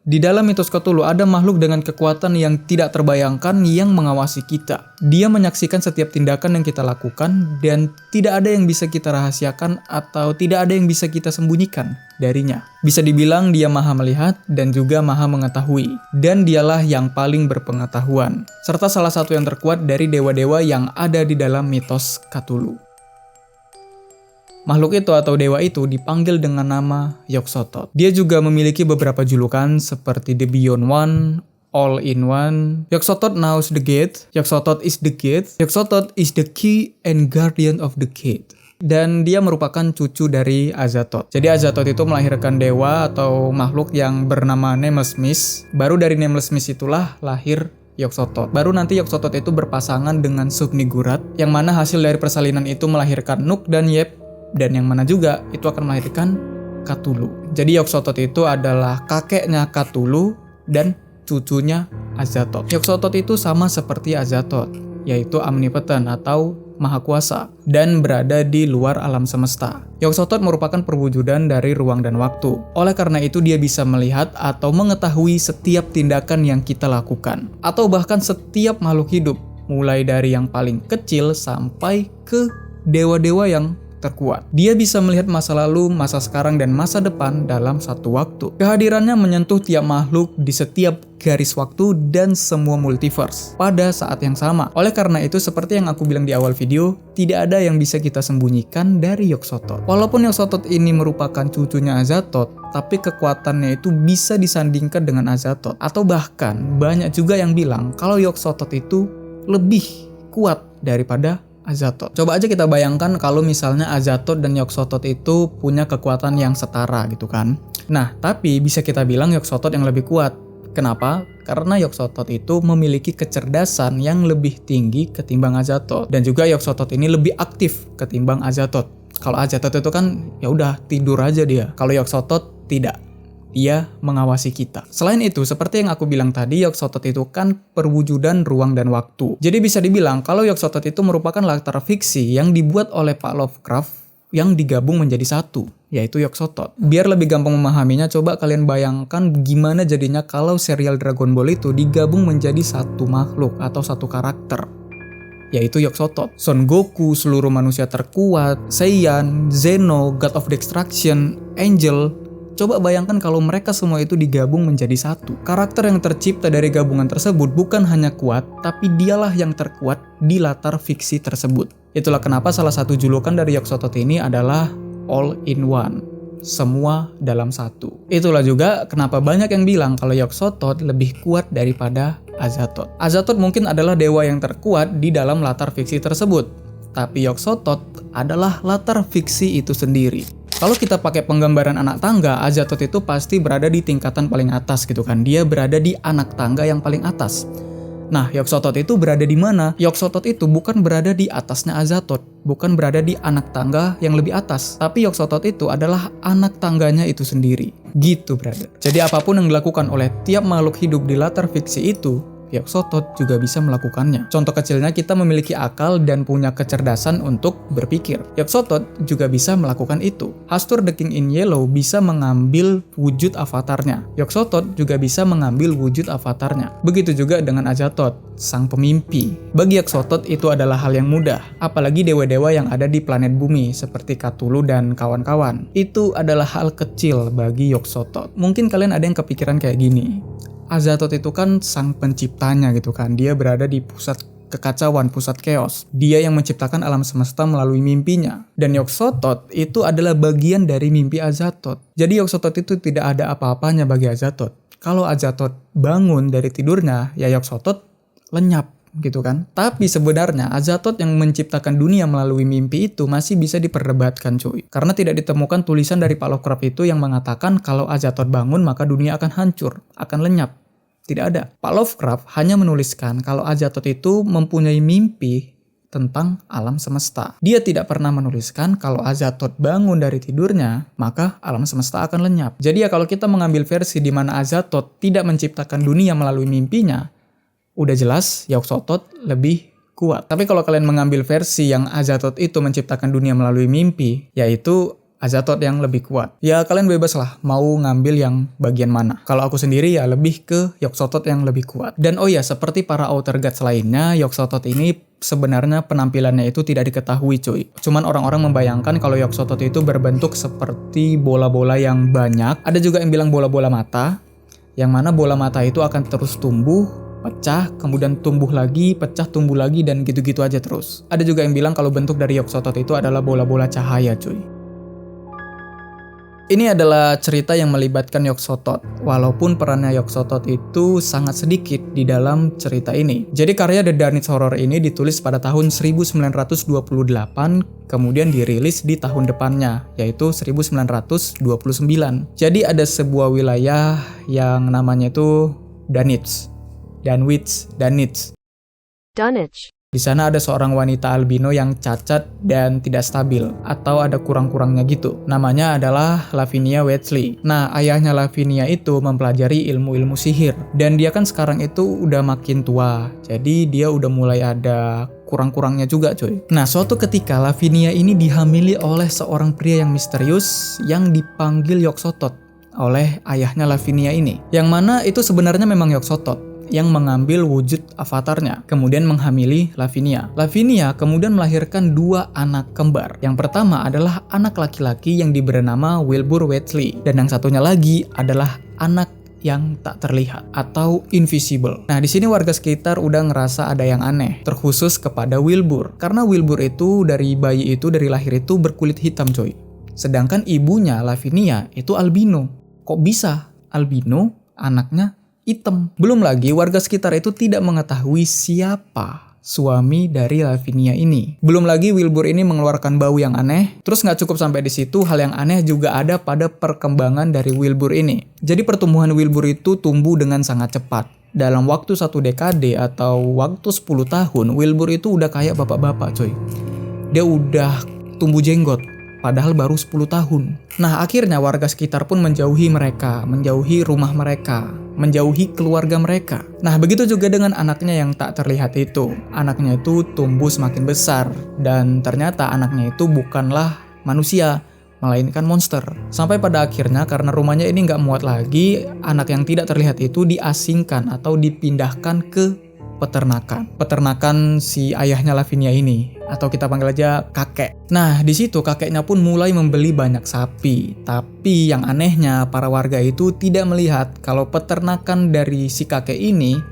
Di dalam mitos Cthulhu ada makhluk dengan kekuatan yang tidak terbayangkan yang mengawasi kita. Dia menyaksikan setiap tindakan yang kita lakukan dan tidak ada yang bisa kita rahasiakan atau tidak ada yang bisa kita sembunyikan darinya. Bisa dibilang dia maha melihat dan juga maha mengetahui. Dan dialah yang paling berpengetahuan. Serta salah satu yang terkuat dari dewa-dewa yang ada di dalam mitos Cthulhu. Makhluk itu atau dewa itu dipanggil dengan nama Yog-Sothoth. Dia juga memiliki beberapa julukan seperti The Beyond One, All in One. Yog-Sothoth knows the gate. Yog-Sothoth is the gate. Yog-Sothoth is the key and guardian of the gate. Dan dia merupakan cucu dari Azathoth. Jadi Azathoth itu melahirkan dewa atau makhluk yang bernama Nameless Mist. Baru dari Nameless Mist itulah lahir Yog-Sothoth. Baru nanti Yog-Sothoth itu berpasangan dengan Sub-Niggurath, yang mana hasil dari persalinan itu melahirkan Nuk dan Yeb. Dan yang mana juga itu akan melahirkan Cthulhu. Jadi Yog-Sothoth itu adalah kakeknya Cthulhu dan cucunya Azathoth. Yog-Sothoth itu sama seperti Azathoth, yaitu omnipotent atau maha kuasa dan berada di luar alam semesta. Yog-Sothoth merupakan perwujudan dari ruang dan waktu. Oleh karena itu dia bisa melihat atau mengetahui setiap tindakan yang kita lakukan, atau bahkan setiap makhluk hidup, mulai dari yang paling kecil sampai ke dewa-dewa yang terkuat. Dia bisa melihat masa lalu, masa sekarang, dan masa depan dalam satu waktu. Kehadirannya menyentuh tiap makhluk di setiap garis waktu dan semua multiverse pada saat yang sama. Oleh karena itu, seperti yang aku bilang di awal video, tidak ada yang bisa kita sembunyikan dari Yog-Sothoth. Walaupun Yog-Sothoth ini merupakan cucunya Azathoth, tapi kekuatannya itu bisa disandingkan dengan Azathoth. Atau bahkan banyak juga yang bilang kalau Yog-Sothoth itu lebih kuat daripada Azathoth. Coba aja kita bayangkan kalau misalnya Azathoth dan Yog-Sothoth itu punya kekuatan yang setara gitu kan. Nah, tapi bisa kita bilang Yog-Sothoth yang lebih kuat. Kenapa? Karena Yog-Sothoth itu memiliki kecerdasan yang lebih tinggi ketimbang Azathoth. Dan juga Yog-Sothoth ini lebih aktif ketimbang Azathoth. Kalau Azathoth itu kan ya udah tidur aja dia. Kalau Yog-Sothoth tidak. Dia mengawasi kita. Selain itu, seperti yang aku bilang tadi, Yog-Sothoth itu kan perwujudan ruang dan waktu. Jadi bisa dibilang kalau Yog-Sothoth itu merupakan latar fiksi yang dibuat oleh Pak Lovecraft yang digabung menjadi satu, yaitu Yog-Sothoth. Biar lebih gampang memahaminya, coba kalian bayangkan gimana jadinya kalau serial Dragon Ball itu digabung menjadi satu makhluk atau satu karakter, yaitu Yog-Sothoth. Son Goku, seluruh manusia terkuat, Saiyan, Zeno, God of Destruction, Angel. Coba bayangkan kalau mereka semua itu digabung menjadi satu. Karakter yang tercipta dari gabungan tersebut bukan hanya kuat, tapi dialah yang terkuat di latar fiksi tersebut. Itulah kenapa salah satu julukan dari Yog-Sothoth ini adalah All in One. Semua dalam satu. Itulah juga kenapa banyak yang bilang kalau Yog-Sothoth lebih kuat daripada Azathoth. Azathoth mungkin adalah dewa yang terkuat di dalam latar fiksi tersebut. Tapi Yog-Sothoth adalah latar fiksi itu sendiri. Kalau kita pakai penggambaran anak tangga, Azathoth itu pasti berada di tingkatan paling atas gitu kan. Dia berada di anak tangga yang paling atas. Nah, Yog-Sothoth itu berada di mana? Yog-Sothoth itu bukan berada di atasnya Azathoth, bukan berada di anak tangga yang lebih atas. Tapi Yog-Sothoth itu adalah anak tangganya itu sendiri. Gitu, brother. Jadi apapun yang dilakukan oleh tiap makhluk hidup di latar fiksi itu, Yog-Sothoth juga bisa melakukannya. Contoh kecilnya, kita memiliki akal dan punya kecerdasan untuk berpikir. Yog-Sothoth juga bisa melakukan itu. Hastur the King in Yellow bisa mengambil wujud avatarnya. Yog-Sothoth juga bisa mengambil wujud avatarnya. Begitu juga dengan Azathoth, sang pemimpi. Bagi Yog-Sothoth itu adalah hal yang mudah. Apalagi dewa-dewa yang ada di planet bumi seperti Cthulhu dan kawan-kawan. Itu adalah hal kecil bagi Yog-Sothoth. Mungkin kalian ada yang kepikiran kayak gini. Azathoth itu kan sang penciptanya gitu kan. Dia berada di pusat kekacauan, pusat chaos. Dia yang menciptakan alam semesta melalui mimpinya. Dan Yog-Sothoth itu adalah bagian dari mimpi Azathoth. Jadi Yog-Sothoth itu tidak ada apa-apanya bagi Azathoth. Kalau Azathoth bangun dari tidurnya, ya Yog-Sothoth lenyap gitu kan. Tapi sebenarnya Azathoth yang menciptakan dunia melalui mimpi itu masih bisa diperdebatkan cuy. Karena tidak ditemukan tulisan dari Pak Lovecraft itu yang mengatakan kalau Azathoth bangun maka dunia akan hancur, akan lenyap. Tidak ada. Pak Lovecraft hanya menuliskan kalau Azathoth itu mempunyai mimpi tentang alam semesta. Dia tidak pernah menuliskan kalau Azathoth bangun dari tidurnya, maka alam semesta akan lenyap. Jadi ya kalau kita mengambil versi di mana Azathoth tidak menciptakan dunia melalui mimpinya, udah jelas Yog-Sothoth lebih kuat. Tapi kalau kalian mengambil versi yang Azathoth itu menciptakan dunia melalui mimpi, yaitu Azatot yang lebih kuat. Ya kalian bebas lah mau ngambil yang bagian mana. Kalau aku sendiri ya lebih ke Yogg-Sothoth yang lebih kuat. Dan oh ya, seperti para Outer Gods lainnya, Yogg-Sothoth ini sebenarnya penampilannya itu tidak diketahui cuy. Cuman orang-orang membayangkan kalau Yogg-Sothoth itu berbentuk seperti bola-bola yang banyak. Ada juga yang bilang bola-bola mata, yang mana bola mata itu akan terus tumbuh, pecah, kemudian tumbuh lagi, pecah, tumbuh lagi, dan gitu-gitu aja terus. Ada juga yang bilang kalau bentuk dari Yogg-Sothoth itu adalah bola-bola cahaya cuy. Ini adalah cerita yang melibatkan Yogg-Sothoth, walaupun perannya Yogg-Sothoth itu sangat sedikit di dalam cerita ini. Jadi karya The Dunwich Horror ini ditulis pada tahun 1928, kemudian dirilis di tahun depannya, yaitu 1929. Jadi ada sebuah wilayah yang namanya itu Dunwich. Di sana ada seorang wanita albino yang cacat dan tidak stabil, atau ada kurang-kurangnya gitu. Namanya adalah Lavinia Wheatley. Nah, ayahnya Lavinia itu mempelajari ilmu-ilmu sihir, dan dia kan sekarang itu udah makin tua, jadi dia udah mulai ada kurang-kurangnya juga cuy. Nah, suatu ketika Lavinia ini dihamili oleh seorang pria yang misterius yang dipanggil Yogg-Sothoth oleh ayahnya Lavinia ini. Yang mana itu sebenarnya memang Yogg-Sothoth yang mengambil wujud avatarnya, kemudian menghamili Lavinia. Lavinia kemudian melahirkan 2 anak kembar. Yang pertama adalah anak laki-laki yang diberi nama Wilbur Wheatley, dan yang satunya lagi adalah anak yang tak terlihat atau invisible. Nah, di sini warga sekitar udah ngerasa ada yang aneh, terkhusus kepada Wilbur, karena Wilbur itu dari bayi itu dari lahir itu berkulit hitam coy. Sedangkan ibunya Lavinia itu albino. Kok bisa albino anaknya hitam? Belum lagi warga sekitar itu tidak mengetahui siapa suami dari Lavinia ini. Belum lagi Wilbur ini mengeluarkan bau yang aneh. Terus nggak cukup sampai di situ, hal yang aneh juga ada pada perkembangan dari Wilbur ini. Jadi pertumbuhan Wilbur itu tumbuh dengan sangat cepat. Dalam waktu 1 dekade atau waktu 10 tahun, Wilbur itu udah kayak bapak-bapak coy. Dia udah tumbuh jenggot, padahal baru 10 tahun. Nah, akhirnya warga sekitar pun menjauhi mereka, menjauhi rumah mereka, menjauhi keluarga mereka. Nah, begitu juga dengan anaknya yang tak terlihat itu. Anaknya itu tumbuh semakin besar, dan ternyata anaknya itu bukanlah manusia, melainkan monster. Sampai pada akhirnya karena rumahnya ini nggak muat lagi, anak yang tidak terlihat itu diasingkan atau dipindahkan ke peternakan si ayahnya Lavinia ini, atau kita panggil aja kakek. Nah, di situ kakeknya pun mulai membeli banyak sapi. Tapi yang anehnya para warga itu tidak melihat kalau peternakan dari si kakek ini,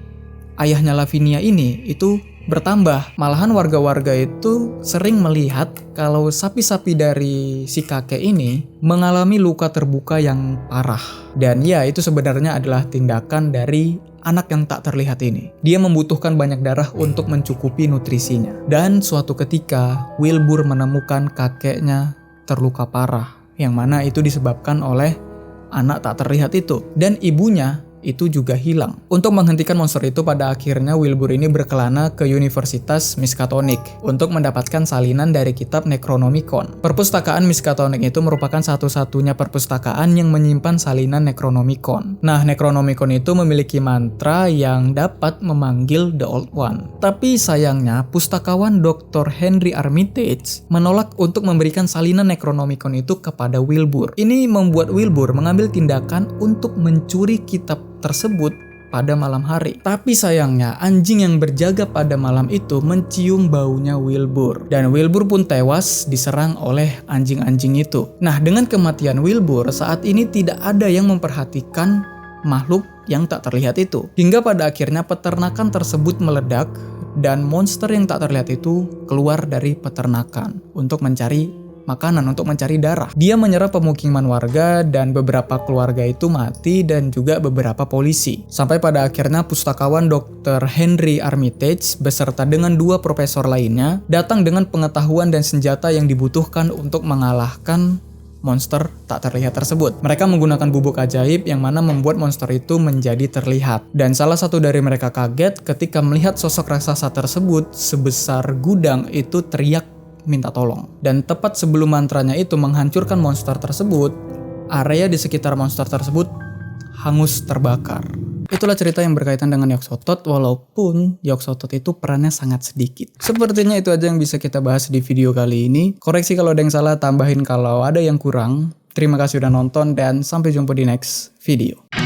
ayahnya Lavinia ini, itu bertambah. Malahan warga-warga itu sering melihat kalau sapi-sapi dari si kakek ini mengalami luka terbuka yang parah. Dan ya, itu sebenarnya adalah tindakan dari anak yang tak terlihat ini. Dia membutuhkan banyak darah untuk mencukupi nutrisinya. Dan suatu ketika, Wilbur menemukan kakeknya terluka parah, yang mana itu disebabkan oleh anak tak terlihat itu. Dan ibunya itu juga hilang. Untuk menghentikan monster itu, pada akhirnya Wilbur ini berkelana ke Universitas Miskatonic untuk mendapatkan salinan dari kitab Necronomicon. Perpustakaan Miskatonic itu merupakan satu-satunya perpustakaan yang menyimpan salinan Necronomicon. Nah, Necronomicon itu memiliki mantra yang dapat memanggil The Old One. Tapi sayangnya, pustakawan Dr. Henry Armitage menolak untuk memberikan salinan Necronomicon itu kepada Wilbur. Ini membuat Wilbur mengambil tindakan untuk mencuri kitab tersebut pada malam hari. Tapi sayangnya, anjing yang berjaga pada malam itu mencium baunya Wilbur. Dan Wilbur pun tewas diserang oleh anjing-anjing itu. Nah, dengan kematian Wilbur, saat ini tidak ada yang memperhatikan makhluk yang tak terlihat itu. Hingga pada akhirnya peternakan tersebut meledak dan monster yang tak terlihat itu keluar dari peternakan untuk mencari makanan, untuk mencari darah. Dia menyerang pemukiman warga dan beberapa keluarga itu mati dan juga beberapa polisi. Sampai pada akhirnya pustakawan Dr. Henry Armitage beserta dengan 2 profesor lainnya datang dengan pengetahuan dan senjata yang dibutuhkan untuk mengalahkan monster tak terlihat tersebut. Mereka menggunakan bubuk ajaib yang mana membuat monster itu menjadi terlihat. Dan salah satu dari mereka kaget ketika melihat sosok raksasa tersebut sebesar gudang itu teriak minta tolong. Dan tepat sebelum mantranya itu menghancurkan monster tersebut, area di sekitar monster tersebut hangus terbakar. Itulah cerita yang berkaitan dengan Yogyakarta, walaupun Yogyakarta itu perannya sangat sedikit. Sepertinya itu aja yang bisa kita bahas di video kali ini. Koreksi kalau ada yang salah, tambahin kalau ada yang kurang. Terima kasih udah nonton dan sampai jumpa di next video.